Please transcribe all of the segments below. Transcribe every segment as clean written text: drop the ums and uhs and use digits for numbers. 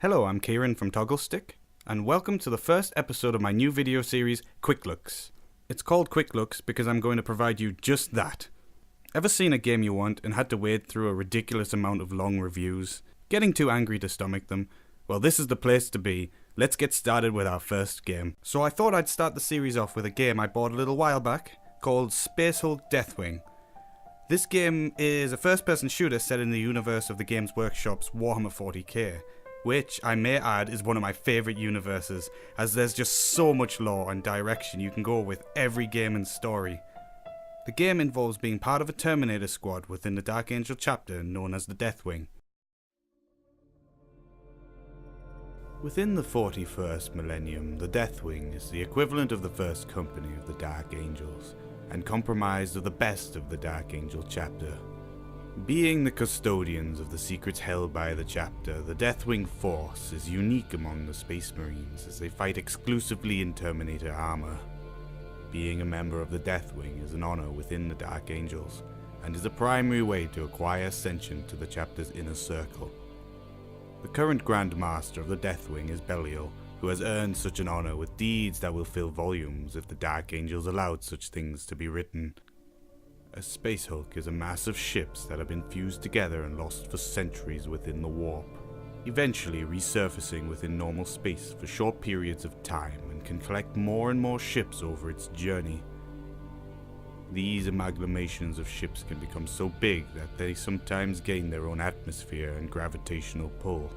Hello, I'm Kieran from Togglestick, and welcome to the first episode of my new video series, Quick Looks. It's called Quick Looks because I'm going to provide you just that. Ever seen a game you want and had to wade through a ridiculous amount of long reviews? Getting too angry to stomach them? Well, this is the place to be. Let's get started with our first game. So I thought I'd start the series off with a game I bought a little while back called Hulk Deathwing. This game is a first-person shooter set in the universe of the Games Workshop's Warhammer 40k, which, I may add, is one of my favourite universes, as there's just so much lore and direction you can go with every game and story. The game involves being part of a Terminator squad within the Dark Angel chapter known as the Deathwing. Within the 41st millennium, the Deathwing is the equivalent of the first company of the Dark Angels, and comprised of the best of the Dark Angel chapter. Being the custodians of the secrets held by the chapter, the Deathwing force is unique among the Space Marines as they fight exclusively in Terminator armor. Being a member of the Deathwing is an honor within the Dark Angels, and is a primary way to acquire ascension to the chapter's inner circle. The current Grand Master of the Deathwing is Belial, who has earned such an honor with deeds that will fill volumes if the Dark Angels allowed such things to be written. A Space Hulk is a mass of ships that have been fused together and lost for centuries within the warp, eventually resurfacing within normal space for short periods of time and can collect more and more ships over its journey. These amalgamations of ships can become so big that they sometimes gain their own atmosphere and gravitational pull.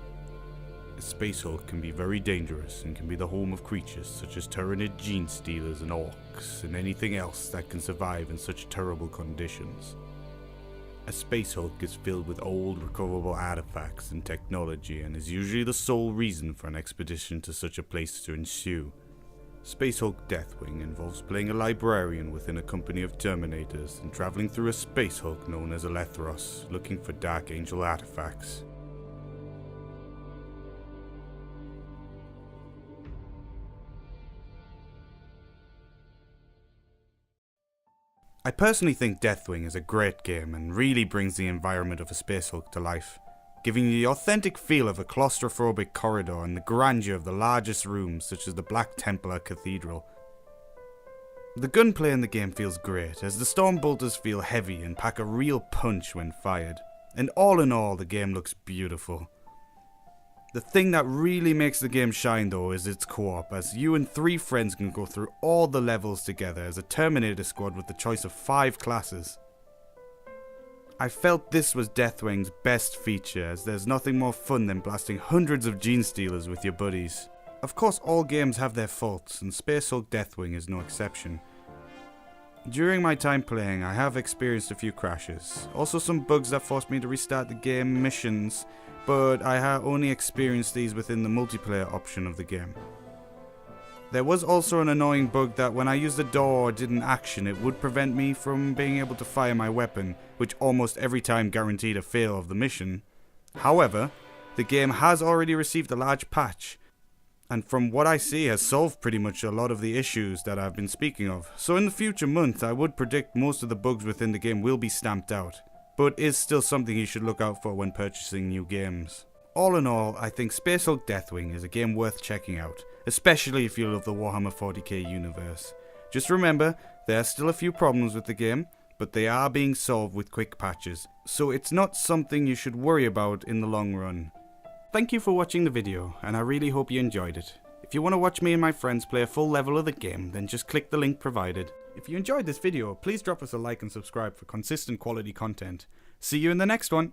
A Space Hulk can be very dangerous and can be the home of creatures such as Tyranid gene stealers and orcs and anything else that can survive in such terrible conditions. A Space Hulk is filled with old recoverable artifacts and technology and is usually the sole reason for an expedition to such a place to ensue. Space Hulk Deathwing involves playing a librarian within a company of Terminators and traveling through a Space Hulk known as Elethros, looking for Dark Angel artifacts. I personally think Deathwing is a great game and really brings the environment of a Space Hulk to life, giving you the authentic feel of a claustrophobic corridor and the grandeur of the largest rooms such as the Black Templar Cathedral. The gunplay in the game feels great, as the storm bolters feel heavy and pack a real punch when fired, and all in all the game looks beautiful. The thing that really makes the game shine though is its co-op, as you and 3 friends can go through all the levels together as a Terminator squad with the choice of 5 classes. I felt this was Deathwing's best feature, as there's nothing more fun than blasting hundreds of gene stealers with your buddies. Of course all games have their faults, and Space Hulk Deathwing is no exception. During my time playing I have experienced a few crashes, also some bugs that forced me to restart the game missions, but I have only experienced these within the multiplayer option of the game. There was also an annoying bug that when I used the door or did an action it would prevent me from being able to fire my weapon, which almost every time guaranteed a fail of the mission. However, the game has already received a large patch, and from what I see has solved pretty much a lot of the issues that I've been speaking of, so in the future months I would predict most of the bugs within the game will be stamped out, but is still something you should look out for when purchasing new games. All in all, I think Space Hulk Deathwing is a game worth checking out, especially if you love the Warhammer 40k universe. Just remember, there are still a few problems with the game, but they are being solved with quick patches, so it's not something you should worry about in the long run. Thank you for watching the video, and I really hope you enjoyed it. If you want to watch me and my friends play a full level of the game, then just click the link provided. If you enjoyed this video, please drop us a like and subscribe for consistent quality content. See you in the next one!